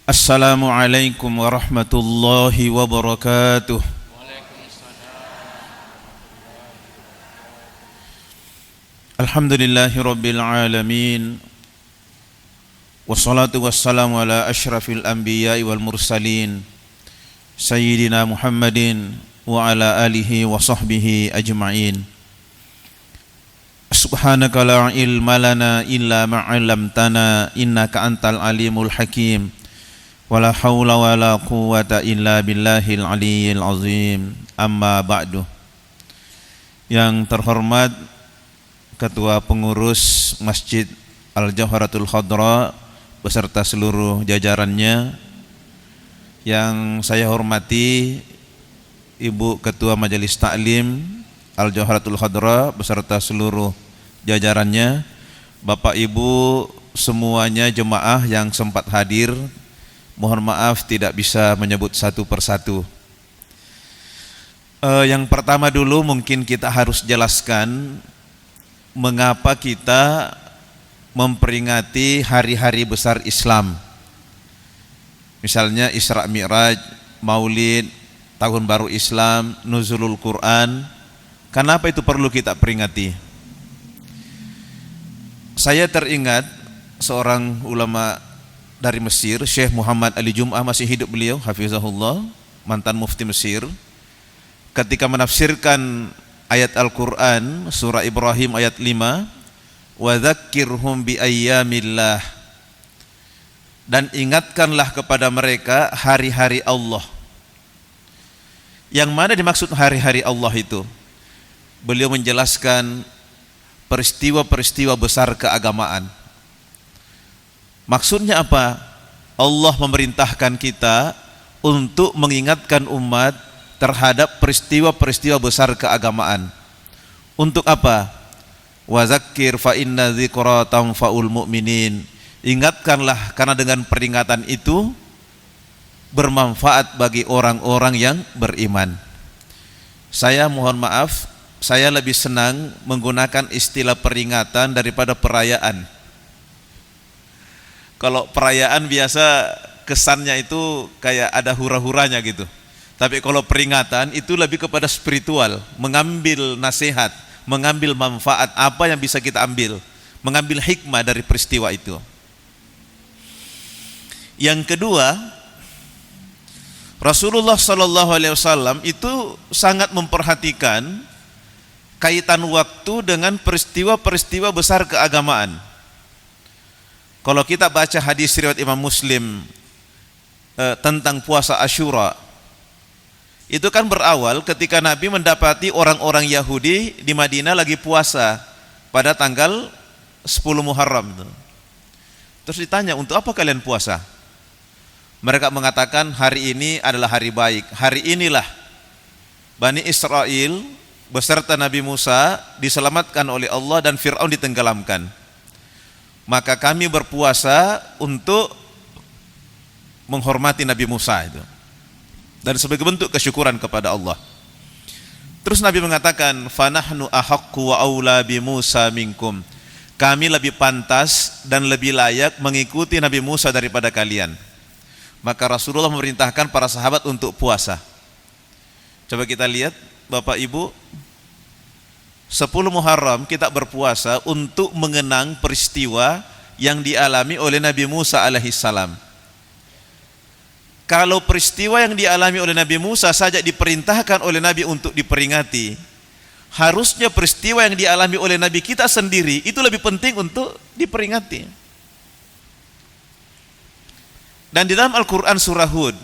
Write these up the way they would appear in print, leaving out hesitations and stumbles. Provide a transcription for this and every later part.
Assalamualaikum warahmatullahi wabarakatuh. Alhamdulillahi rabbil alamin. Wassalatu wassalamu ala asyrafil anbiya'i wal mursalin Sayyidina Muhammadin wa ala alihi wa sahbihi ajma'in. Subhanaka la ilma lana illa ma'alamtana innaka antal alimul hakim. Wala hawla wala quwwata illa billahil aliyyil azim. Amma ba'du. Yang terhormat Ketua Pengurus Masjid Al-Jawharatul Khadra beserta seluruh jajarannya, yang saya hormati Ibu Ketua Majelis Taklim Al-Jawharatul Khadra beserta seluruh jajarannya, Bapak Ibu semuanya jemaah yang sempat hadir, mohon maaf tidak bisa menyebut satu persatu. Yang pertama dulu mungkin kita harus jelaskan mengapa kita memperingati hari-hari besar Islam. Misalnya Isra Mi'raj, Maulid, Tahun Baru Islam, Nuzulul Quran. Kenapa itu perlu kita peringati? Saya teringat seorang ulama dari Mesir, Syekh Muhammad Ali Jum'ah, masih hidup beliau, hafizahullah, mantan mufti Mesir. Ketika menafsirkan ayat Al-Quran, surah Ibrahim ayat 5, wa dzakkirhum bi ayyamillah, dan ingatkanlah kepada mereka hari-hari Allah. Yang mana dimaksud hari-hari Allah itu? Beliau menjelaskan peristiwa-peristiwa besar keagamaan. Maksudnya apa? Allah memerintahkan kita untuk mengingatkan umat terhadap peristiwa-peristiwa besar keagamaan. Untuk apa? Wa dzakkir fa inna dzikra tanfa'ul mu'minin. Ingatkanlah karena dengan peringatan itu bermanfaat bagi orang-orang yang beriman. Saya mohon maaf, saya lebih senang menggunakan istilah peringatan daripada perayaan. Kalau perayaan biasa kesannya itu kayak ada hura-huranya gitu. Tapi kalau peringatan itu lebih kepada spiritual, mengambil nasihat, mengambil manfaat apa yang bisa kita ambil, mengambil hikmah dari peristiwa itu. Yang kedua, Rasulullah SAW itu sangat memperhatikan kaitan waktu dengan peristiwa-peristiwa besar keagamaan. Kalau kita baca hadis riwayat Imam Muslim tentang puasa Asyura, itu kan berawal ketika Nabi mendapati orang-orang Yahudi di Madinah lagi puasa pada tanggal 10 Muharram. Terus ditanya, untuk apa kalian puasa? Mereka mengatakan hari ini adalah hari baik. Hari inilah Bani Israel beserta Nabi Musa diselamatkan oleh Allah dan Fir'aun ditenggelamkan. Maka kami berpuasa untuk menghormati Nabi Musa itu, dan sebagai bentuk kesyukuran kepada Allah. Terus Nabi mengatakan, fanahnu ahaqqu wa aula bi Musa minkum. Kami lebih pantas dan lebih layak mengikuti Nabi Musa daripada kalian. Maka Rasulullah memerintahkan para sahabat untuk puasa. Coba kita lihat Bapak Ibu, 10 Muharram kita berpuasa untuk mengenang peristiwa yang dialami oleh Nabi Musa alaihissalam. Kalau peristiwa yang dialami oleh Nabi Musa saja diperintahkan oleh Nabi untuk diperingati, harusnya peristiwa yang dialami oleh Nabi kita sendiri itu lebih penting untuk diperingati. Dan di dalam Al-Quran surah Hud,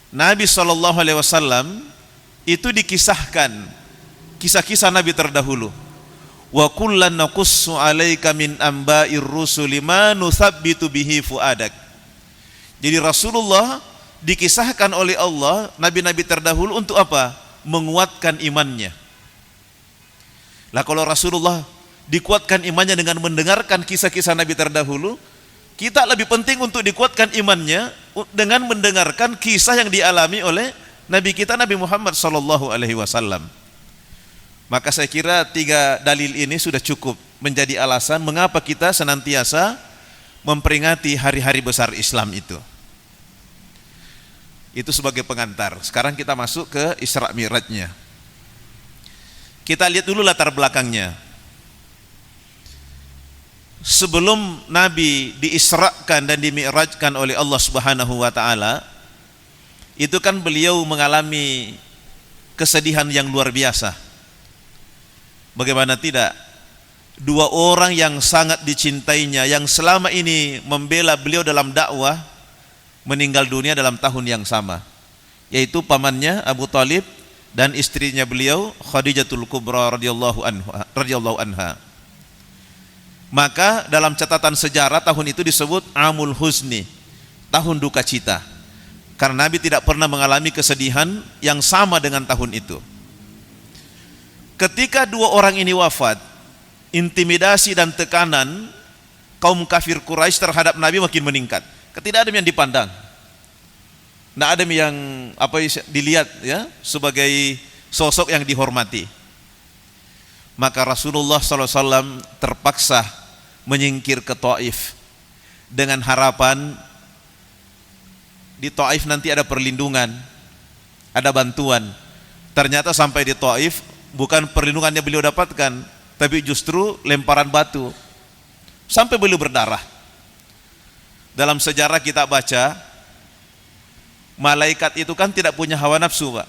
Nabi SAW itu dikisahkan kisah-kisah Nabi terdahulu. Wa kullan naqussu 'alaika min amba'ir rusuli ma nuthabbitu bihi fuadak. Jadi Rasulullah dikisahkan oleh Allah nabi-nabi terdahulu untuk apa? Menguatkan imannya. Lah kalau Rasulullah dikuatkan imannya dengan mendengarkan kisah-kisah nabi terdahulu, kita lebih penting untuk dikuatkan imannya dengan mendengarkan kisah yang dialami oleh nabi kita Nabi Muhammad SAW. Maka saya kira 3 dalil ini sudah cukup menjadi alasan mengapa kita senantiasa memperingati hari-hari besar Islam itu. Itu sebagai pengantar. Sekarang kita masuk ke Isra Mi'rajnya. Kita lihat dulu latar belakangnya. Sebelum Nabi diisrakan dan dimi'rajkan oleh Allah Subhanahu wa taala, itu kan beliau mengalami kesedihan yang luar biasa. Bagaimana tidak? Dua orang yang sangat dicintainya, yang selama ini membela beliau dalam dakwah, meninggal dunia dalam tahun yang sama, yaitu pamannya Abu Thalib dan istrinya beliau Khadijatul Kubra radhiyallahu anha. Maka dalam catatan sejarah tahun itu disebut Amul Huzni, tahun duka cita, karena Nabi tidak pernah mengalami kesedihan yang sama dengan tahun itu. Ketika dua orang ini wafat, intimidasi dan tekanan kaum kafir Quraisy terhadap Nabi makin meningkat. Tidak ada yang dipandang, tidak ada yang dilihat ya sebagai sosok yang dihormati. Maka Rasulullah SAW terpaksa menyingkir ke Taif dengan harapan di Taif nanti ada perlindungan, ada bantuan. Ternyata sampai di Taif bukan perlindungannya beliau dapatkan, tapi justru lemparan batu sampai beliau berdarah. Dalam sejarah kita baca, malaikat itu kan tidak punya hawa nafsu, Pak.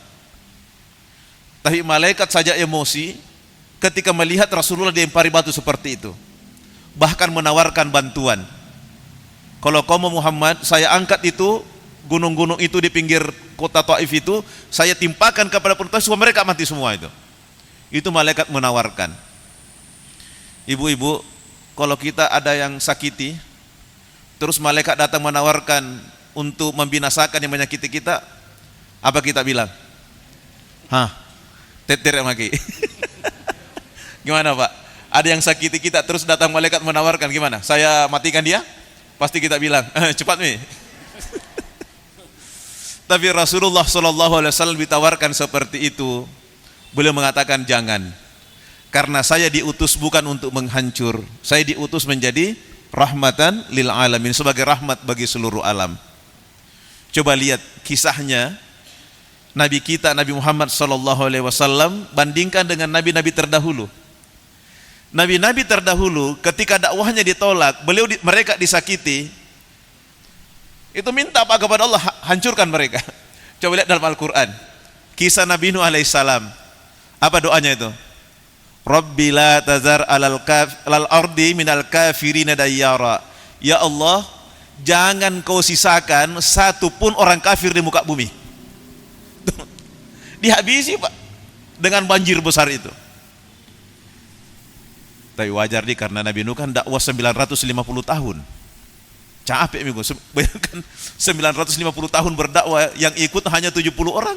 Tapi malaikat saja emosi ketika melihat Rasulullah dilempari batu seperti itu. Bahkan menawarkan bantuan. Kalau kamu Muhammad, saya angkat itu gunung-gunung itu di pinggir kota Taif itu, saya timpakan kepada penduduk supaya mereka mati semua itu. Itu malaikat menawarkan. Ibu-ibu, kalau kita ada yang sakiti, terus malaikat datang menawarkan untuk membinasakan yang menyakiti kita, apa kita bilang? Tetir yang maki. Gimana Pak? Ada yang sakiti kita terus datang malaikat menawarkan, gimana? Saya matikan dia? Pasti kita bilang, cepat nih. Tapi Rasulullah SAW ditawarkan seperti itu. Beliau mengatakan jangan, karena saya diutus bukan untuk menghancur, saya diutus menjadi rahmatan lil alamin, sebagai rahmat bagi seluruh alam. Coba lihat kisahnya Nabi kita Nabi Muhammad SAW bandingkan dengan nabi-nabi terdahulu. Nabi-nabi terdahulu ketika dakwahnya ditolak, mereka disakiti, itu minta apa kepada Allah? Hancurkan mereka. Coba lihat dalam Al-Quran, kisah Nabi Nuh alaihissalam. Apa doanya itu? Rabbi la tazar alal ardi minal kafirina dayyara. Ya Allah, jangan kau sisakan satu pun orang kafir di muka bumi. Dihabisi Pak, dengan banjir besar itu. Tapi wajar nih, karena Nabi Nuh kan dakwah 950 tahun. Capek minggu, bayangkan 950 tahun berdakwah, yang ikut hanya 70 orang.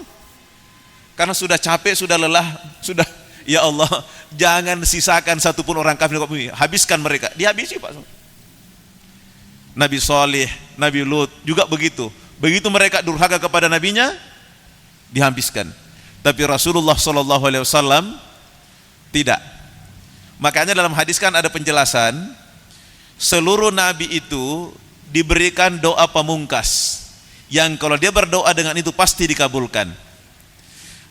Karena sudah capek, sudah lelah, sudah, ya Allah, jangan sisakan satu pun orang kafir, habiskan mereka. Dihabisi Pak. Nabi Saleh, Nabi Lut juga begitu. Begitu mereka durhaka kepada nabinya, dihabiskan. Tapi Rasulullah SAW tidak. Makanya dalam hadis kan ada penjelasan, seluruh nabi itu diberikan doa pamungkas, yang kalau dia berdoa dengan itu pasti dikabulkan.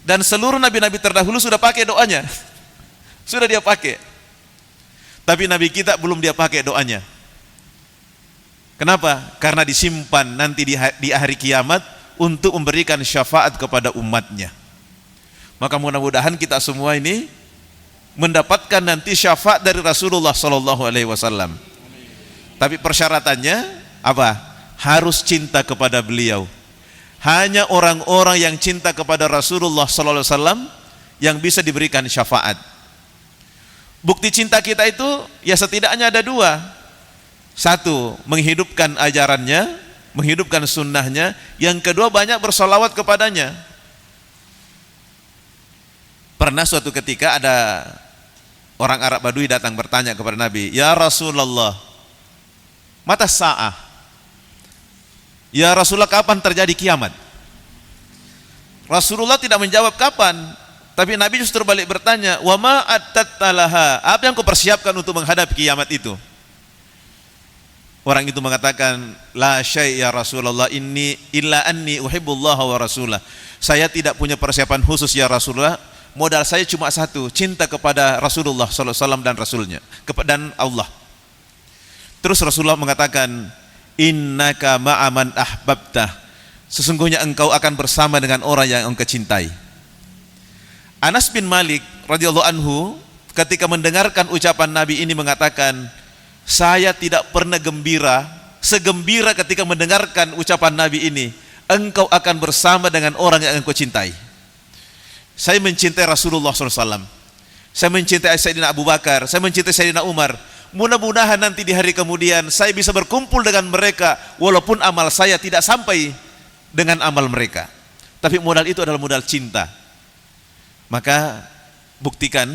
Dan seluruh nabi-nabi terdahulu sudah pakai doanya. Sudah dia pakai. Tapi nabi kita belum dia pakai doanya. Kenapa? Karena disimpan nanti di hari kiamat untuk memberikan syafaat kepada umatnya. Maka mudah-mudahan kita semua ini mendapatkan nanti syafaat dari Rasulullah SAW. Tapi persyaratannya apa? Harus cinta kepada beliau. Hanya orang-orang yang cinta kepada Rasulullah SAW yang bisa diberikan syafaat. Bukti cinta kita itu ya setidaknya ada dua. Satu, menghidupkan ajarannya, menghidupkan sunnahnya. Yang kedua, banyak bersolawat kepadanya. Pernah suatu ketika ada orang Arab Badui datang bertanya kepada Nabi, ya Rasulullah, mata sa'ah? Ya Rasulullah, kapan terjadi kiamat? Rasulullah tidak menjawab kapan, tapi Nabi justru balik bertanya, wa ma attattalaha, apa yang kau persiapkan untuk menghadapi kiamat itu? Orang itu mengatakan, la syai' ya Rasulullah, inni illa anni uhibbullah wa rasulah. Saya tidak punya persiapan khusus ya Rasulullah, modal saya cuma satu, cinta kepada Rasulullah sallallahu alaihi wasallam dan rasulnya, dan Allah. Terus Rasulullah mengatakan, innaka ma'aman ahbabtah, sesungguhnya engkau akan bersama dengan orang yang engkau cintai. Anas bin Malik radhiyallahu anhu ketika mendengarkan ucapan Nabi ini mengatakan, saya tidak pernah segembira ketika mendengarkan ucapan Nabi ini, engkau akan bersama dengan orang yang engkau cintai. Saya mencintai Rasulullah SAW, saya mencintai Sayyidina Abu Bakar, saya mencintai Sayyidina Umar. Mudah-mudahan nanti di hari kemudian saya bisa berkumpul dengan mereka, walaupun amal saya tidak sampai dengan amal mereka, tapi modal itu adalah modal cinta. Maka buktikan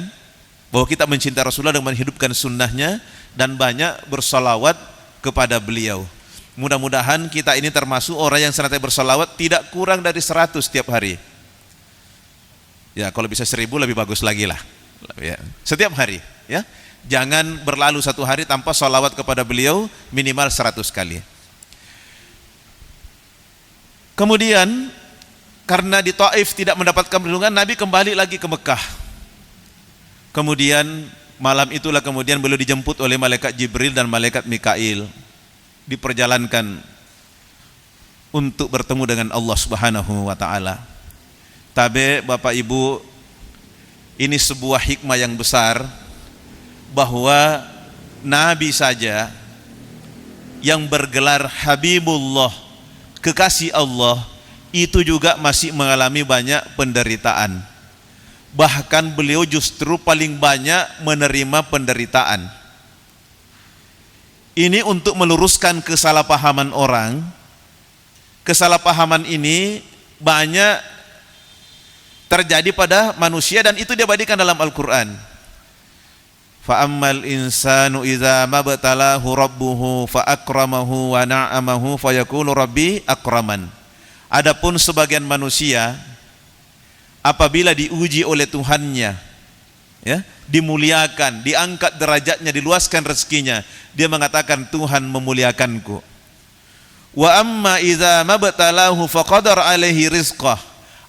bahwa kita mencintai Rasulullah dengan menghidupkan sunnahnya dan banyak bersalawat kepada beliau. Mudah-mudahan kita ini termasuk orang yang senantiasa bersalawat tidak kurang dari 100 setiap hari. Ya, kalau bisa 1000 lebih bagus lagi lah. Ya, setiap hari, ya. Jangan berlalu satu hari tanpa salawat kepada beliau minimal 100 kali. Kemudian karena di Taif tidak mendapatkan perlindungan, Nabi kembali lagi ke Mekah. Kemudian malam itulah kemudian beliau dijemput oleh malaikat Jibril dan malaikat Mikail, diperjalankan untuk bertemu dengan Allah Subhanahu wa taala. Tapi Bapak Ibu, ini sebuah hikmah yang besar bahwa Nabi saja yang bergelar Habibullah, kekasih Allah, itu juga masih mengalami banyak penderitaan. Bahkan beliau justru paling banyak menerima penderitaan. Ini untuk meluruskan kesalahpahaman orang. Kesalahpahaman ini banyak terjadi pada manusia dan itu diabadikan dalam Al-Quran. Fa'ammal insanu idza mabtalahu rabbuhu fa'akramahu wa na'amahu fayaqulu rabbi akraman. Adapun sebagian manusia apabila diuji oleh Tuhannya, ya, dimuliakan, diangkat derajatnya, diluaskan rezekinya, dia mengatakan Tuhan memuliakanku. Wa amma idza mabtalahu faqadar alaihi rizqah.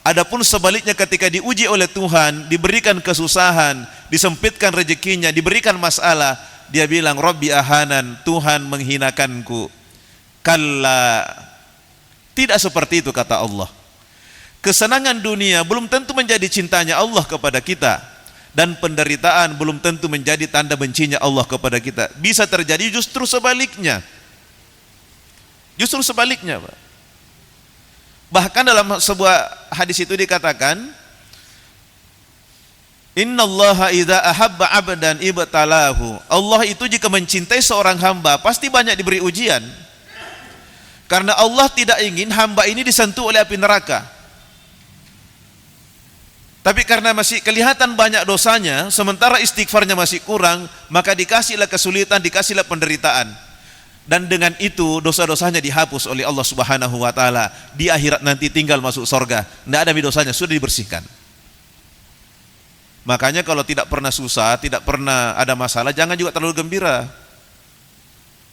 Adapun sebaliknya ketika diuji oleh Tuhan, diberikan kesusahan, disempitkan rezekinya, diberikan masalah, dia bilang Rabbi ahanan, Tuhan menghinakanku. Kalla, tidak seperti itu kata Allah. Kesenangan dunia belum tentu menjadi cintanya Allah kepada kita, dan penderitaan belum tentu menjadi tanda bencinya Allah kepada kita. Bisa terjadi justru sebaliknya. Justru sebaliknya, Pak. Bahkan dalam sebuah hadis itu dikatakan, innallaha idza ahabba 'abdan ibtalahu. Allah itu jika mencintai seorang hamba pasti banyak diberi ujian. Karena Allah tidak ingin hamba ini disentuh oleh api neraka. Tapi karena masih kelihatan banyak dosanya, sementara istighfarnya masih kurang, maka dikasihlah kesulitan, dikasihlah penderitaan. Dan dengan itu dosa-dosanya dihapus oleh Allah Subhanahu wa taala. Di akhirat nanti tinggal masuk surga. Tidak ada dosanya, sudah dibersihkan. Makanya kalau tidak pernah susah, tidak pernah ada masalah, jangan juga terlalu gembira.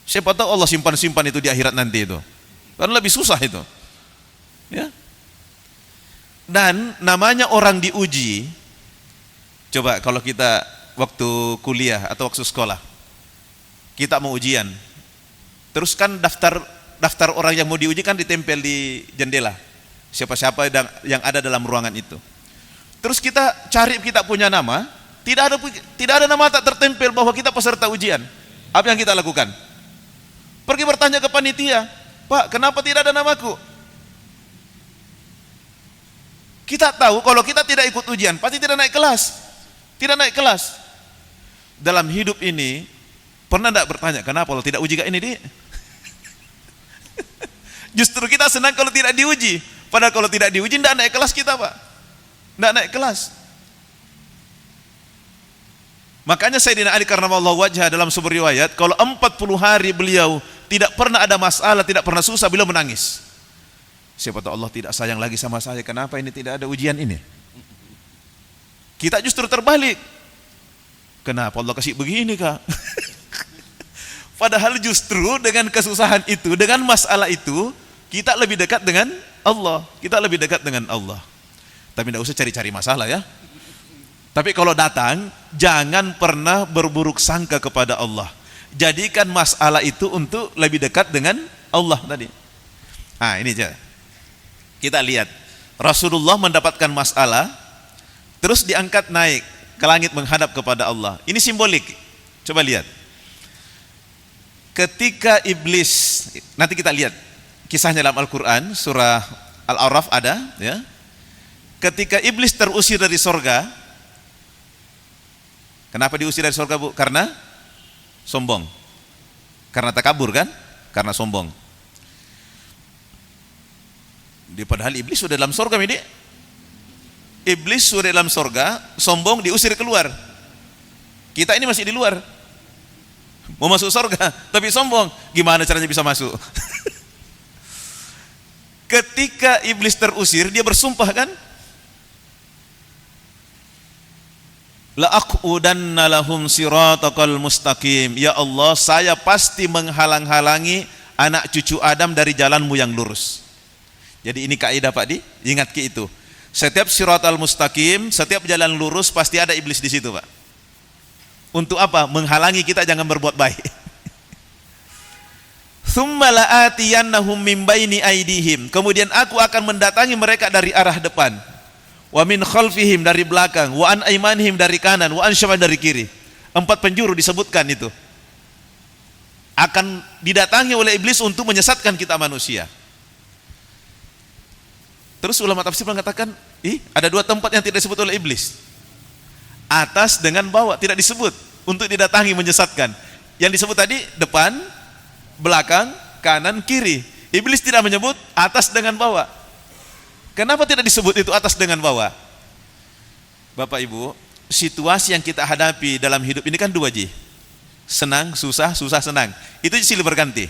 Siapa tahu Allah simpan-simpan itu di akhirat nanti itu. Karena lebih susah itu. Ya. Dan namanya orang diuji. Coba kalau kita waktu kuliah atau waktu sekolah, kita mau ujian, terus kan daftar orang yang mau diuji kan ditempel di jendela, siapa-siapa yang ada dalam ruangan itu. Terus kita cari, kita punya nama, tidak ada nama tak tertempel bahwa kita peserta ujian. Apa yang kita lakukan? Pergi bertanya ke panitia, Pak, kenapa tidak ada namaku? Kita tahu kalau kita tidak ikut ujian pasti tidak naik kelas. Tidak naik kelas. Dalam hidup ini pernah tidak bertanya, kenapa kalau tidak uji gak ini di? Justru kita senang kalau tidak diuji. Padahal kalau tidak diuji tidak naik kelas kita, Pak. Tidak naik kelas. Makanya Sayyidina Ali karramallahu wajhah dalam sebuah riwayat, kalau 40 hari beliau tidak pernah ada masalah, tidak pernah susah, beliau menangis. Siapa tahu Allah tidak sayang lagi sama saya, kenapa ini tidak ada ujian ini? Kita justru terbalik. Kenapa Allah kasih begini, Kak? Padahal justru dengan kesusahan itu, dengan masalah itu, kita lebih dekat dengan Allah. Kita lebih dekat dengan Allah. Tapi tidak usah cari-cari masalah ya. Tapi kalau datang, jangan pernah berburuk sangka kepada Allah. Jadikan masalah itu untuk lebih dekat dengan Allah tadi. Nah ini aja. Kita lihat, Rasulullah mendapatkan masalah, terus diangkat naik ke langit menghadap kepada Allah. Ini simbolik. Coba lihat. Ketika iblis, nanti kita lihat kisahnya dalam Al-Quran, surah Al-A'raf ada ya. Ketika iblis terusir dari sorga, kenapa diusir dari sorga Bu? Karena sombong. Karena takabur kan? Karena sombong. Padahal iblis sudah dalam sorga ini. Iblis sudah dalam sorga, sombong diusir keluar. Kita ini masih di luar. Mau masuk sorga, tapi sombong. Gimana caranya bisa masuk? Ketika iblis terusir, dia bersumpah kan? La'aqudanna lahum siratakal mustaqim. Ya Allah, saya pasti menghalang-halangi anak cucu Adam dari jalanmu yang lurus. Jadi ini kaidah Pak Di, ingat ke itu. Setiap siratal mustaqim, setiap jalan lurus pasti ada iblis di situ Pak. Untuk apa? Menghalangi kita jangan berbuat baik. Tsumma la'atiyannahum min baini aydihim. Kemudian aku akan mendatangi mereka dari arah depan. Wa min khalfihim dari belakang, wa an aymanihim dari kanan, wa an syamal dari kiri. 4 penjuru disebutkan itu. Akan didatangi oleh iblis untuk menyesatkan kita manusia. Terus ulama tafsir mengatakan, ada 2 tempat yang tidak disebut oleh iblis. Atas dengan bawah tidak disebut untuk didatangi menyesatkan. Yang disebut tadi depan, belakang, kanan, kiri. Iblis tidak menyebut atas dengan bawah. Kenapa tidak disebut itu atas dengan bawah? Bapak Ibu, situasi yang kita hadapi dalam hidup ini kan 2 Ji. Senang, susah, susah, senang. Itu silih berganti.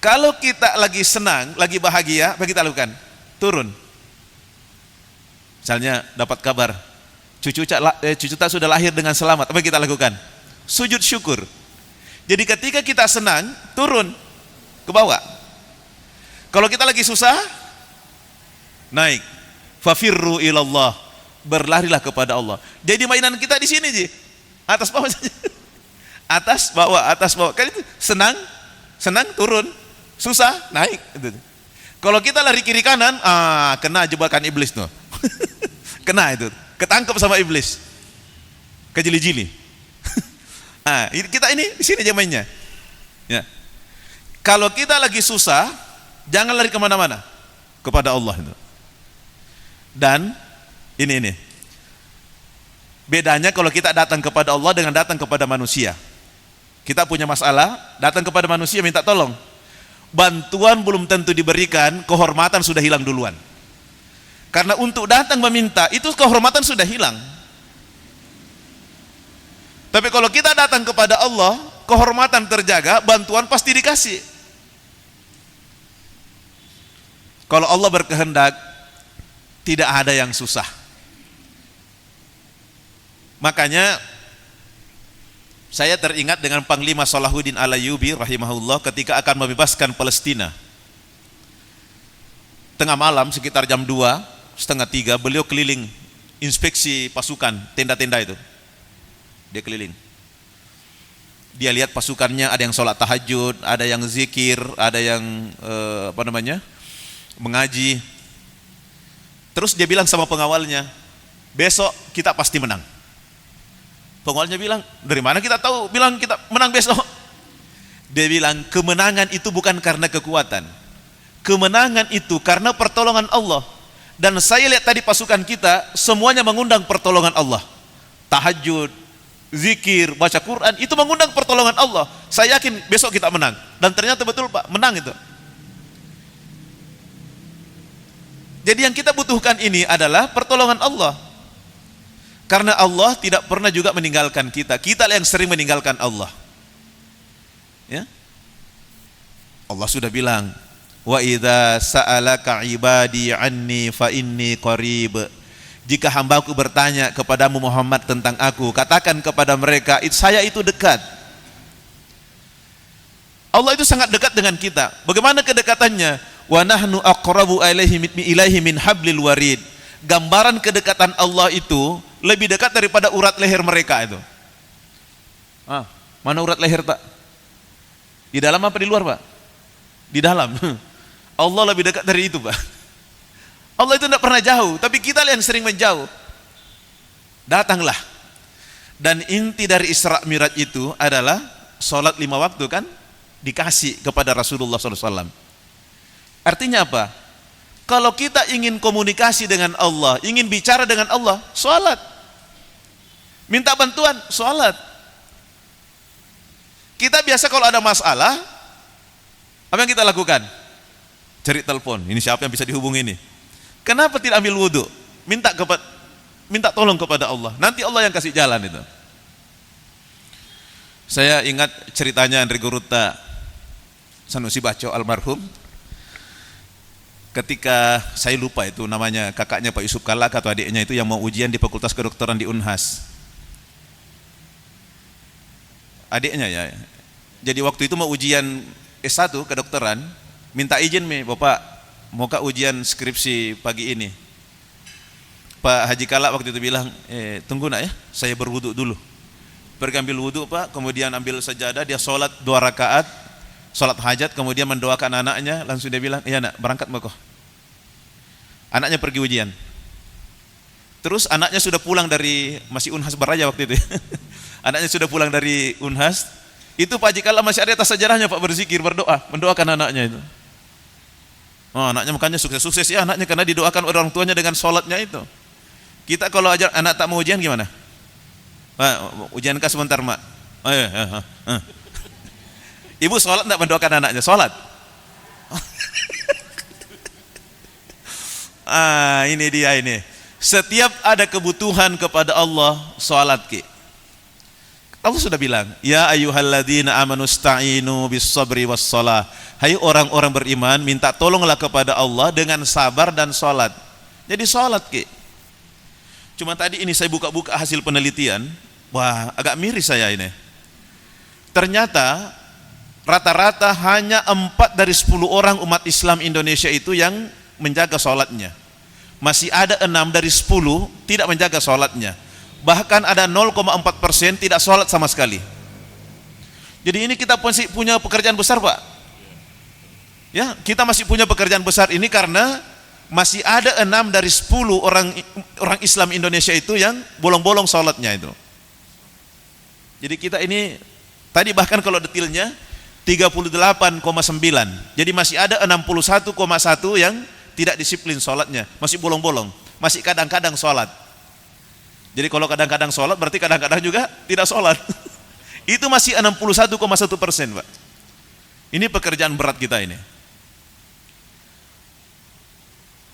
Kalau kita lagi senang, lagi bahagia, apa kita lakukan? Turun. Misalnya dapat kabar, cucu tak sudah lahir dengan selamat, apa kita lakukan? Sujud syukur. Jadi ketika kita senang, turun ke bawah. Kalau kita lagi susah, naik. Fafirru ilallah, berlarilah kepada Allah. Jadi mainan kita di sini Ji, atas bawah saja. Atas bawah, atas bawah. Kan itu senang, turun, susah, naik. Kalau kita lari kiri kanan, kena jebakan iblis tuh. Kena itu. Ketangkep sama iblis, kejili-jili. Kita ini di sini aja mainnya. Ya. Kalau kita lagi susah, jangan lari kemana-mana, kepada Allah itu. Dan ini bedanya kalau kita datang kepada Allah dengan datang kepada manusia. Kita punya masalah, datang kepada manusia minta tolong. Bantuan belum tentu diberikan, kehormatan sudah hilang duluan. Karena untuk datang meminta, itu kehormatan sudah hilang. Tapi kalau kita datang kepada Allah, kehormatan terjaga, bantuan pasti dikasih. Kalau Allah berkehendak, tidak ada yang susah. Makanya, saya teringat dengan Panglima Salahuddin Al-Ayyubi rahimahullah ketika akan membebaskan Palestina. Tengah malam sekitar jam 2:30 beliau keliling inspeksi pasukan, tenda-tenda itu. Dia keliling. Dia lihat pasukannya, ada yang sholat tahajud, ada yang zikir, ada yang mengaji. Terus dia bilang sama pengawalnya, besok kita pasti menang. Pengawalnya bilang, dari mana kita tahu bilang kita menang besok? Dia bilang, kemenangan itu bukan karena kekuatan. Kemenangan itu karena pertolongan Allah. Dan saya lihat tadi pasukan kita semuanya mengundang pertolongan Allah. Tahajud, zikir, baca Quran, itu mengundang pertolongan Allah. Saya yakin besok kita menang. Dan ternyata betul Pak, menang itu. Jadi yang kita butuhkan ini adalah pertolongan Allah. Karena Allah tidak pernah juga meninggalkan kita. Kita yang sering meninggalkan Allah. Ya? Allah sudah bilang, wa idza sa'alaka ibadi anni fa inni qarib. Jika hambaku bertanya kepadamu Muhammad tentang aku, katakan kepada mereka, saya itu dekat. Allah itu sangat dekat dengan kita. Bagaimana kedekatannya? Wa nahnu aqrabu ilaihi min hablil warid. Gambaran kedekatan Allah itu lebih dekat daripada urat leher mereka itu. Mana urat leher, Pak? Di dalam apa di luar, Pak? Di dalam. Allah lebih dekat dari itu, Pak. Allah itu tidak pernah jauh, tapi kita yang sering menjauh. Datanglah. Dan inti dari Isra Mi'raj itu adalah sholat 5 waktu kan dikasih kepada Rasulullah SAW. Artinya apa? Kalau kita ingin komunikasi dengan Allah, ingin bicara dengan Allah, sholat. Minta bantuan, sholat. Kita biasa kalau ada masalah, apa yang kita lakukan? Cari telepon, ini siapa yang bisa dihubungi ini? Kenapa tidak ambil wudhu? Minta tolong kepada Allah, nanti Allah yang kasih jalan itu. Saya ingat ceritanya Andri Guruta Sanusi Baco almarhum. Ketika saya lupa itu namanya, kakaknya Pak Yusuf Kalak atau adiknya itu yang mau ujian di Fakultas Kedokteran di Unhas. Adiknya ya. Jadi waktu itu mau ujian S1 kedokteran, minta izin Bapak, mau ujian skripsi pagi ini. Pak Haji Kalak waktu itu bilang, tunggu nak ya, saya berwudu dulu. Pergi ambil wudu Pak, kemudian ambil sajadah, dia sholat 2 rakaat, sholat hajat, kemudian mendoakan anaknya, langsung dia bilang, iya nak, berangkat Mbak. Anaknya pergi ujian. Terus anaknya sudah pulang dari, masih Unhas Baraja waktu itu. Anaknya sudah pulang dari Unhas, itu Pak Haji Kalak masih ada atas sajarahnya Pak, berzikir, berdoa, mendoakan anaknya itu. Oh, anaknya makanya sukses-sukses ya anaknya, karena didoakan orang tuanya dengan sholatnya itu. Kita kalau ajar anak tak mau ujian gimana? Ujian kah sebentar mak? Ibu sholat tidak mendoakan anaknya? Sholat. Ini dia ini. Setiap ada kebutuhan kepada Allah, sholat ki. Allah sudah bilang, ya ayyuhalladzina amanu sta'inu bis sabri was shalah. Hai orang-orang beriman, minta tolonglah kepada Allah dengan sabar dan sholat. Jadi sholat ki. Cuma tadi ini saya buka-buka hasil penelitian, wah agak miris saya ini. Ternyata rata-rata hanya 4 dari 10 orang umat Islam Indonesia itu yang menjaga sholatnya. Masih ada 6 dari 10 tidak menjaga sholatnya. Bahkan ada 0,4% tidak sholat sama sekali. Jadi ini kita masih punya pekerjaan besar Pak. Ya, kita masih punya pekerjaan besar ini karena masih ada 6 dari 10 orang Islam Indonesia itu yang bolong-bolong sholatnya itu. Jadi kita ini tadi bahkan kalau detailnya 38,9. Jadi masih ada 61,1 yang tidak disiplin sholatnya, masih bolong-bolong, masih kadang-kadang sholat. Jadi kalau kadang-kadang sholat berarti kadang-kadang juga tidak sholat. Itu masih 61,1%, Pak. Ini pekerjaan berat kita ini.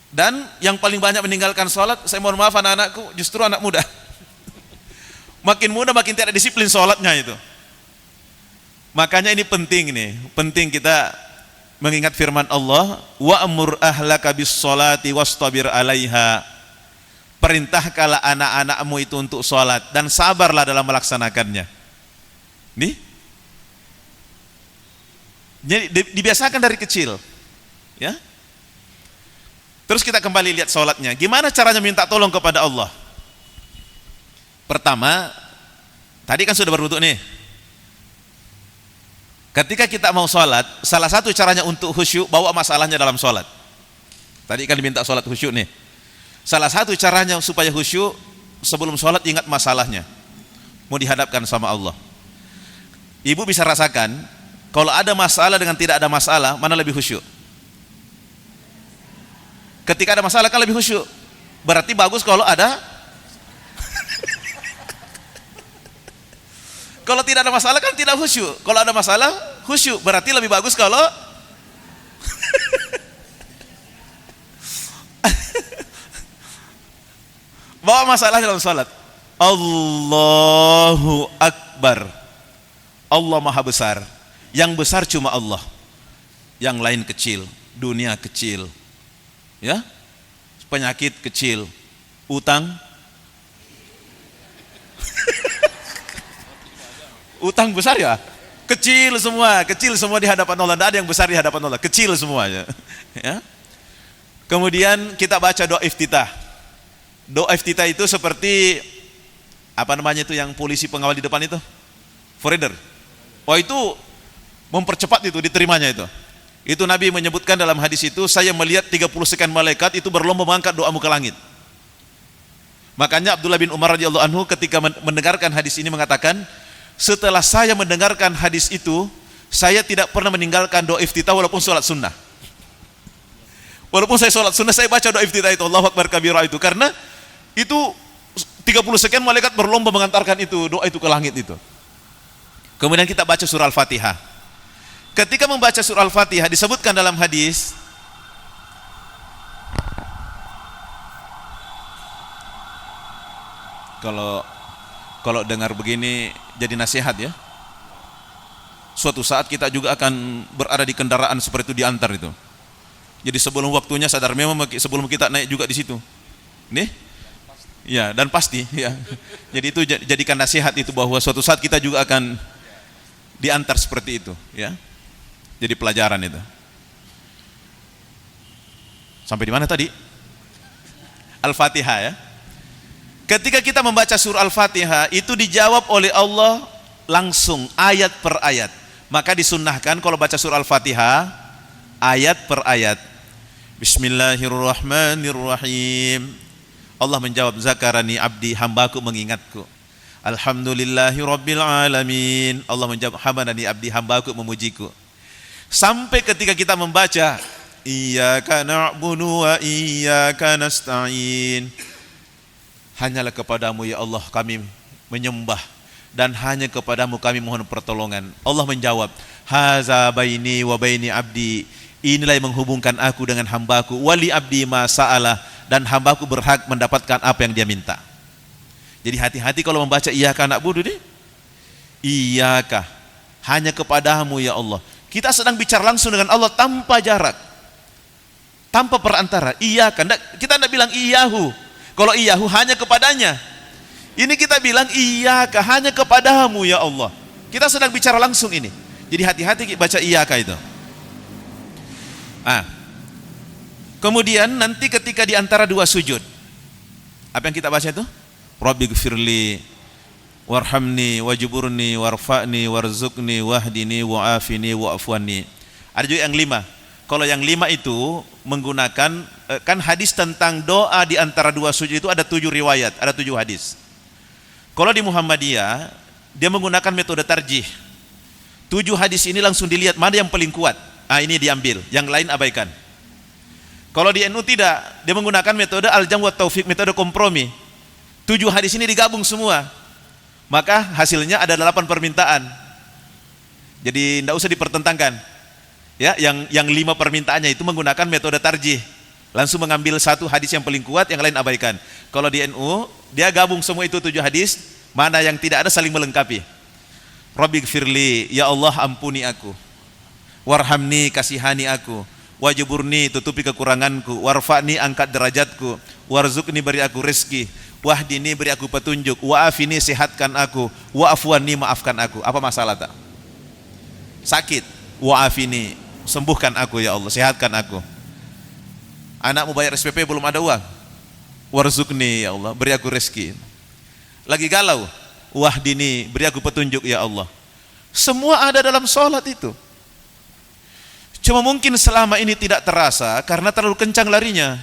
Dan yang paling banyak meninggalkan sholat, saya mohon maaf anak-anakku, justru anak muda. Makin muda makin tidak disiplin sholatnya itu. Makanya ini penting nih, penting kita mengingat firman Allah, wa'mur ahlaka bis sholati wastabir 'alaiha. Perintahkanlah anak-anakmu itu untuk sholat dan sabarlah dalam melaksanakannya. Nih, jadi dibiasakan dari kecil, ya. Terus kita kembali lihat sholatnya. Gimana caranya minta tolong kepada Allah? Pertama, tadi kan sudah berwudu nih. Ketika kita mau sholat, salah satu caranya untuk khusyuk, bawa masalahnya dalam sholat. Tadi kan diminta sholat khusyuk nih. Salah satu caranya supaya khusyuk, sebelum sholat ingat masalahnya. Mau dihadapkan sama Allah. Ibu bisa rasakan, kalau ada masalah dengan tidak ada masalah, mana lebih khusyuk? Ketika ada masalah kan lebih khusyuk. Berarti bagus kalau ada. Kalau tidak ada masalah kan tidak khusyuk. Kalau ada masalah khusyuk. Berarti lebih bagus kalau bawa masalah dalam salat. Allahu Akbar. Allah Maha Besar. Yang besar cuma Allah. Yang lain kecil. Dunia kecil. Ya, penyakit kecil, utang utang besar ya, kecil semua di hadapan Allah, tidak ada yang besar di hadapan Allah, kecil semuanya. Ya. Kemudian kita baca doa iftitah. Doa iftitah itu seperti apa namanya itu yang polisi pengawal di depan itu? Foreigner. Oh itu mempercepat itu diterimanya itu. Itu Nabi menyebutkan dalam hadis itu, saya melihat 30 sekian malaikat itu berlomba mengangkat doamu ke langit. Makanya Abdullah bin Umar radhiyallahu anhu ketika mendengarkan hadis ini mengatakan, setelah saya mendengarkan hadis itu, saya tidak pernah meninggalkan doa iftitah walaupun sholat sunnah. Walaupun saya sholat sunnah, saya baca doa iftitah itu, Allahu Akbar kabira itu, karena itu 30 sekian malaikat berlomba mengantarkan itu doa itu ke langit itu. Kemudian kita baca surah Al-Fatihah. Ketika membaca surah Al-Fatihah disebutkan dalam hadis, kalau dengar begini jadi nasihat ya. Suatu saat kita juga akan berada di kendaraan seperti itu diantar itu. Jadi sebelum waktunya sadar memang sebelum kita naik juga di situ. Nih? Ya, dan pasti ya. Jadi itu jadikan nasihat itu bahwa suatu saat kita juga akan diantar seperti itu, ya. Jadi pelajaran itu. Sampai di mana tadi? Al-Fatihah ya. Ketika kita membaca surah Al-Fatihah itu dijawab oleh Allah langsung ayat per ayat. Maka disunnahkan kalau baca surah Al-Fatihah ayat per ayat. Bismillahirrahmanirrahim. Allah menjawab, zakarani abdi, hambaku mengingatku. Alhamdulillahi rabbil alamin. Allah menjawab, hamadani abdi, hambaku memujiku. Sampai ketika kita membaca iyyaka na'budu wa iyyaka nasta'in, hanyalah kepadamu ya Allah kami menyembah dan hanya kepadamu kami mohon pertolongan. Allah menjawab, haza baini wa baini abdi, inilah yang menghubungkan aku dengan hambaku, wali abdi ma sa'alah, dan hambaku berhak mendapatkan apa yang dia minta. Jadi hati-hati kalau membaca iyyaka na'budu nih, iyyaka, hanya kepadamu ya Allah. Kita sedang bicara langsung dengan Allah tanpa jarak, tanpa perantara. Iyyaka, kita tidak bilang iyyahu. Kalau iyyahu hanya kepadanya. Ini kita bilang iyyaka, hanya kepadamu ya Allah. Kita sedang bicara langsung ini. Jadi hati-hati baca iyyaka itu. Kemudian nanti ketika di antara dua sujud, apa yang kita baca itu? Rabbighfirli warhamni wajburni warfa'ni warzuqni wahdini wa'afini wa'afwani. Ada juga yang 5. Kalau yang 5 itu menggunakan kan hadis tentang doa di antara dua sujud itu ada 7 riwayat, ada 7 hadis. Kalau di Muhammadiyah dia menggunakan metode tarjih. 7 hadis ini langsung dilihat mana yang paling kuat. Ini diambil, yang lain abaikan. Kalau di NU tidak, dia menggunakan metode al-jam' wa taufiq, metode kompromi. 7 hadis ini digabung semua. Maka hasilnya ada 8 permintaan. Jadi tidak usah dipertentangkan. Ya, yang 5 permintaannya itu menggunakan metode tarjih. Langsung mengambil satu hadis yang paling kuat, yang lain abaikan. Kalau di NU, dia gabung semua itu 7 hadis, mana yang tidak ada saling melengkapi. Rabbighfirli, ya Allah ampuni aku. Warhamni, kasihani aku. Wajburni, tutupi kekuranganku. Warfa'ni, angkat derajatku. Warzuqni, beri aku rezeki. Wahdini, beri aku petunjuk. Wa'afini, sehatkan aku. Wa'afwani, maafkan aku. Apa masalah tak? Sakit. Wa'afini, sembuhkan aku ya Allah, sehatkan aku. Anakmu bayar SPP belum ada uang, warzuqni ya Allah, beri aku rezeki. Lagi galau, wahdini, beri aku petunjuk ya Allah. Semua ada dalam sholat itu. Cuma mungkin selama ini tidak terasa karena terlalu kencang larinya.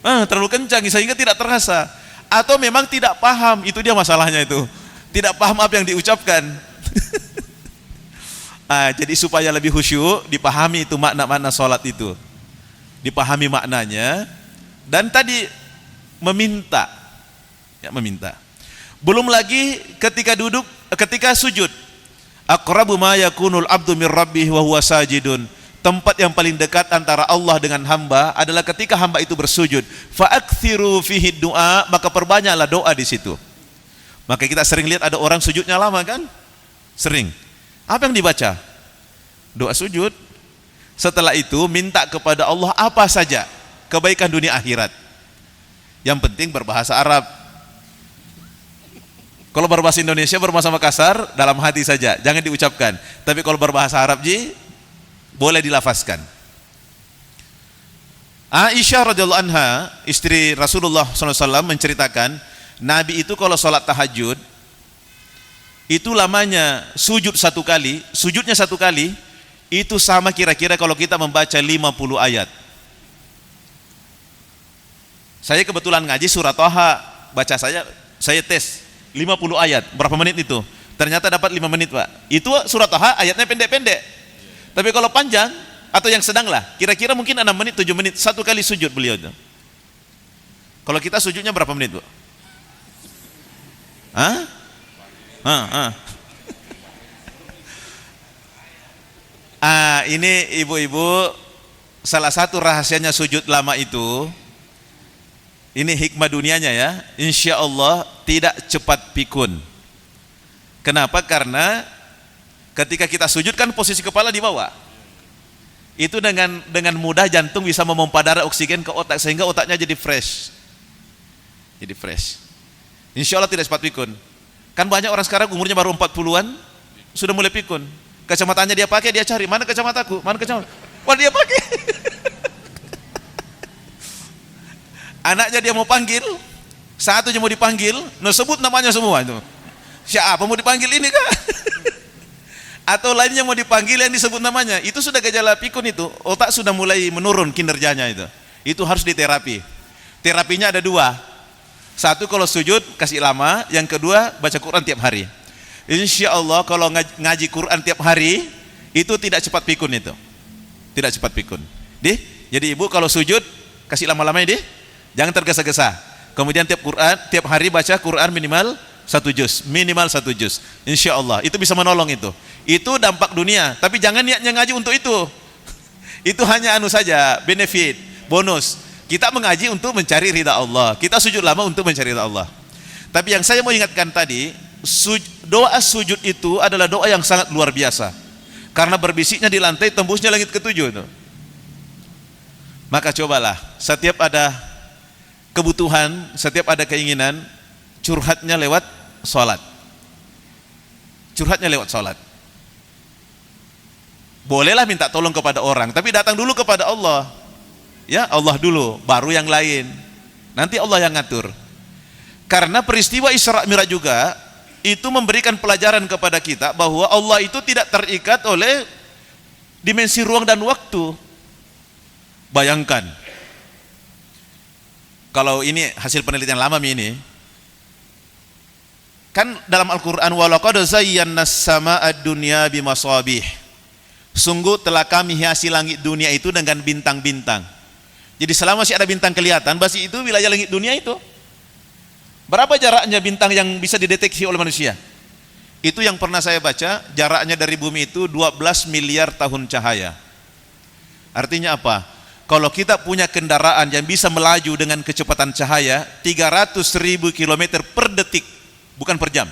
Terlalu kencang sehingga tidak terasa. Atau memang tidak paham, itu dia masalahnya itu. Tidak paham apa yang diucapkan. Jadi supaya lebih khusyuk, dipahami itu makna-makna sholat itu, dipahami maknanya. Dan tadi meminta, ya meminta. Belum lagi ketika duduk, ketika sujud, aqrabu ma yakunul abdu mir rabbih wa huwa sajidun. Tempat yang paling dekat antara Allah dengan hamba adalah ketika hamba itu bersujud. Fa aktsiru fihi du'a, maka perbanyaklah doa di situ. Maka kita sering lihat ada orang sujudnya lama kan? Sering. Apa yang dibaca? Doa sujud. Setelah itu minta kepada Allah apa saja, kebaikan dunia akhirat. Yang penting berbahasa Arab. Kalau berbahasa Indonesia, berbahasa Makassar, dalam hati saja, jangan diucapkan. Tapi kalau berbahasa Arab boleh dilafazkan. Aisyah radhiyallahu anha, istri Rasulullah SAW, menceritakan, Nabi itu kalau sholat tahajud, itu lamanya sujudnya satu kali, itu sama kira-kira kalau kita membaca 50 ayat. Saya kebetulan ngaji surat Thaha, baca saya tes 50 ayat, berapa menit itu? Ternyata dapat 5 menit, Pak. Itu surat Thaha ayatnya pendek-pendek. Tapi kalau panjang atau yang sedang lah, kira-kira mungkin 6 menit, 7 menit, satu kali sujud beliau itu. Kalau kita sujudnya berapa menit, Bu? Ini ibu-ibu, salah satu rahasianya sujud lama itu, ini hikmah dunianya ya, insya Allah tidak cepat pikun. Kenapa? Karena ketika kita sujud kan posisi kepala di bawah. Itu dengan mudah jantung bisa memompa darah oksigen ke otak sehingga otaknya jadi fresh. Jadi fresh. Insya Allah tidak cepat pikun. Kan banyak orang sekarang umurnya baru 40-an sudah mulai pikun. Kacamatanya dia pakai, dia cari, mana kacamataku? Mana kacamata? Wah, dia pakai. Anaknya dia mau panggil, satunya mau dipanggil, sebut namanya semua itu. Siapa mau dipanggil ini kah? Atau lainnya mau dipanggil yang disebut namanya, itu sudah gejala pikun itu, otak sudah mulai menurun kinerjanya itu. Itu harus diterapi. Terapinya ada 2. Satu kalau sujud kasih lama, yang kedua baca Quran tiap hari. Insya Allah kalau ngaji Quran tiap hari itu tidak cepat pikun itu. Tidak cepat pikun. Jadi ibu kalau sujud kasih lama-lamanya jangan tergesa-gesa. Kemudian tiap hari baca Quran minimal 1 juz, insya Allah itu bisa menolong itu dampak dunia. Tapi jangan niatnya ngaji untuk itu hanya saja, benefit, bonus. Kita mengaji untuk mencari ridha Allah, kita sujud lama untuk mencari ridha Allah. Tapi yang saya mau ingatkan tadi, doa sujud itu adalah doa yang sangat luar biasa, karena berbisiknya di lantai tembusnya langit ke-7 itu. Maka cobalah, setiap ada kebutuhan, setiap ada keinginan, curhatnya lewat sholat. Bolehlah minta tolong kepada orang, tapi datang dulu kepada Allah. Ya, Allah dulu, baru yang lain. Nanti Allah yang ngatur. Karena peristiwa Isra Mi'raj juga itu memberikan pelajaran kepada kita bahwa Allah itu tidak terikat oleh dimensi ruang dan waktu. Bayangkan, kalau ini hasil penelitian lama ini, kan dalam Al-Quran, walaqad zayyana as-samaa'a dunya bimasabih, sungguh telah kami hiasi langit dunia itu dengan bintang-bintang. Jadi selama masih ada bintang kelihatan, berarti itu wilayah langit dunia itu. Berapa jaraknya bintang yang bisa dideteksi oleh manusia? Itu yang pernah saya baca, jaraknya dari bumi itu 12 miliar tahun cahaya. Artinya apa? Kalau kita punya kendaraan yang bisa melaju dengan kecepatan cahaya 300.000 km per detik, bukan per jam,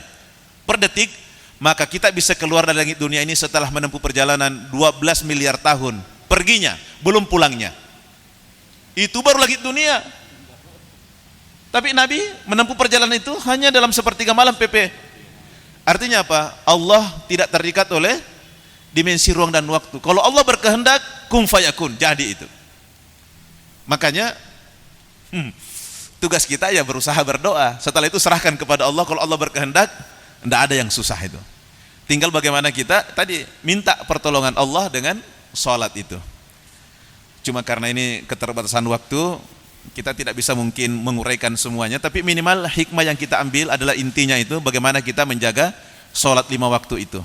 per detik, maka kita bisa keluar dari langit dunia ini setelah menempuh perjalanan 12 miliar tahun. Perginya, belum pulangnya. Itu baru langit dunia. Tapi Nabi menempuh perjalanan itu hanya dalam sepertiga malam PP. Artinya apa? Allah tidak terikat oleh dimensi ruang dan waktu. Kalau Allah berkehendak, kun fayakun, jadi itu. Makanya tugas kita ya berusaha berdoa. Setelah itu serahkan kepada Allah. Kalau Allah berkehendak, tidak ada yang susah itu. Tinggal bagaimana kita tadi minta pertolongan Allah dengan sholat itu. Cuma karena ini keterbatasan waktu, kita tidak bisa mungkin menguraikan semuanya, tapi minimal hikmah yang kita ambil adalah intinya itu bagaimana kita menjaga sholat 5 waktu itu.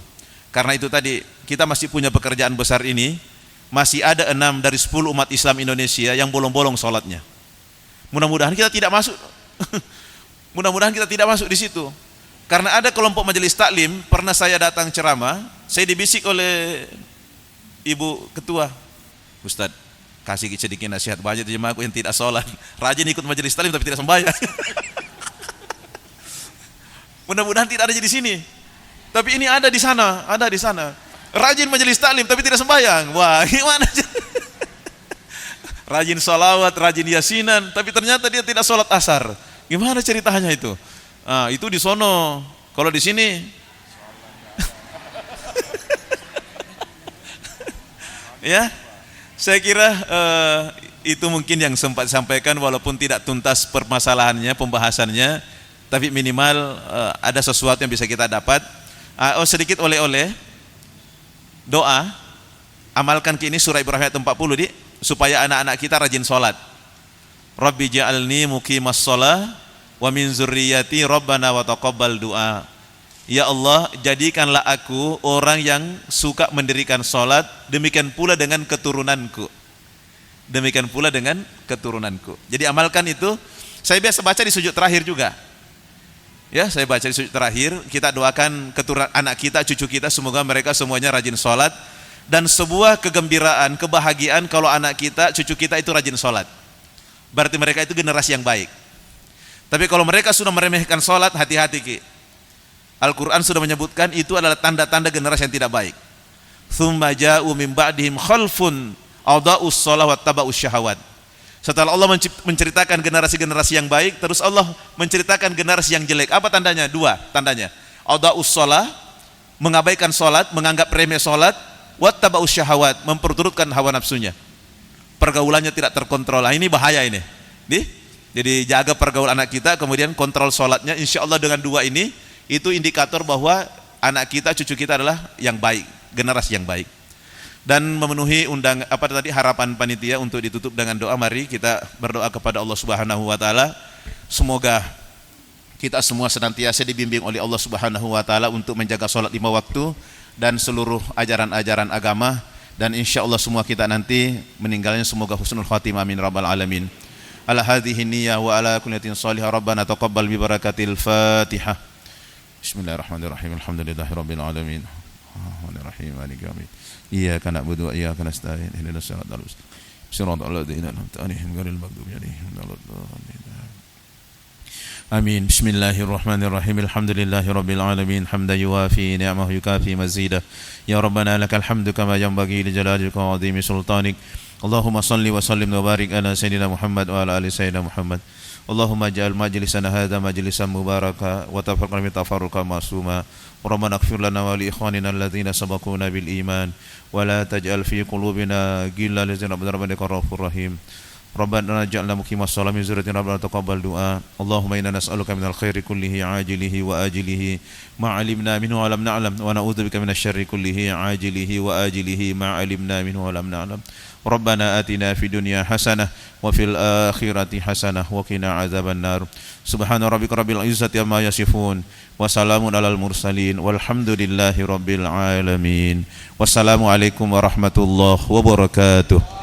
Karena itu tadi kita masih punya pekerjaan besar ini. Masih ada 6 dari 10 umat Islam Indonesia yang bolong-bolong sholatnya. Mudah-mudahan kita tidak masuk. Mudah-mudahan kita tidak masuk di situ. Karena ada kelompok majelis taklim, pernah saya datang ceramah, saya dibisik oleh ibu ketua, Ustadz, kasih sedikit nasihat banyak jemaahku yang tidak sholat, rajin ikut majelis taklim tapi tidak sembahyang. Mudah-mudahan tidak ada di sini. Tapi ini ada di sana, ada di sana. Rajin majelis taklim tapi tidak sembahyang. Wah, gimana? Rajin sholawat, rajin yasinan, tapi ternyata dia tidak sholat asar. Gimana ceritanya itu? Itu di sono Kalau di sini ya, saya kira itu mungkin yang sempat sampaikan, walaupun tidak tuntas permasalahannya, pembahasannya, tapi minimal ada sesuatu yang bisa kita dapat. Sedikit oleh-oleh doa, amalkan ini surah Ibrahim ayat 40 supaya anak-anak kita rajin sholat. Rabbi ja'alni muqimas sholah wa min zurriyati rabbana wa taqabbal du'a. Ya Allah, jadikanlah aku orang yang suka mendirikan sholat, demikian pula dengan keturunanku. Demikian pula dengan keturunanku. Jadi amalkan itu. Saya biasa baca di sujud terakhir juga. Ya, saya baca di sujud terakhir. Kita doakan keturunan anak kita, cucu kita, semoga mereka semuanya rajin sholat. Dan sebuah kegembiraan, kebahagiaan kalau anak kita, cucu kita itu rajin sholat. Berarti mereka itu generasi yang baik. Tapi kalau mereka sudah meremehkan sholat, hati-hati Ki. Al-Quran sudah menyebutkan itu adalah tanda-tanda generasi yang tidak baik. Tsumma ja'u min ba'dihim khalfun adaa'us shalah wattaba'us syahawat. Setelah Allah menceritakan generasi-generasi yang baik, terus Allah menceritakan generasi yang jelek. Apa tandanya? Dua tandanya. Adaa'us shalah, mengabaikan sholat, menganggap remeh sholat. Wattaba'us syahawat, memperturutkan hawa nafsunya. Pergaulannya tidak terkontrol. Ini bahaya ini. Jadi jaga pergaulan anak kita, kemudian kontrol sholatnya. Insya Allah dengan dua ini, itu indikator bahwa anak kita, cucu kita adalah yang baik, generasi yang baik. Dan memenuhi harapan panitia untuk ditutup dengan doa. Mari kita berdoa kepada Allah Subhanahu wa taala. Semoga kita semua senantiasa dibimbing oleh Allah Subhanahu wa taala untuk menjaga salat 5 waktu dan seluruh ajaran-ajaran agama, dan insyaallah semua kita nanti meninggalnya semoga husnul khatimah, amin rabbal alamin. Ala hadhihi niyyah wa ala kulli niyatin shalihah, rabbana taqabbal bi barakatil Fatihah. Bismillahirrahmanirrahim. Alhamdulillahirabbil alamin. Arrahmanirrahim. Maliki yaumiddin. Iyyaka na'budu wa iyyaka nasta'in. Ihdinas siratal mustaqim. Shiratal ladzina an'amta 'alaihim ghairil maghdubi 'alaihim waladdallin. Amin. Bismillahirrahmanirrahim. Alhamdulillahirabbil alamin. Hamdan yuwafi ni'amahu yukafi mazidah. Ya Rabbana lakal hamdu kama yanbaghi li jalalika wa 'azimi sultanik. Allahumma salli wa sallim wa barik ala sayyidina Muhammad wa ala ali sayyidina Muhammad. Allahumma ja'al majlisana hadha majlisan mubaraka wa tafarraqna min tafarruqa masuma. Rabbana ighfir lana wa li ikhwanina alladhina sabaquna bil iman wa la taj'al fi qulubina ghillan lil ladzina amanu innaka ra'ufur rahim. Rabbana ja'alna muqimas shalah min dzurriyyatina rabbana taqabbal du'a. Allahumma inna nas'aluka minal khairi kullihi ajilihi wa ajilihi ma 'alimna minhu wa lam na'lam, wa na'udzubika minasy syarri kullihi ajilihi wa ajilihi ma 'alimna minhu wa lam na'lam. Rabbana atina fid dunya hasanah wa fil akhirati hasanah wa qina adzaban nar. Subhana rabbika rabbil izzati amma yasifun wa salamun alal mursalin walhamdulillahi rabbil alamin. Wassalamu alaikum warahmatullahi wabarakatuh.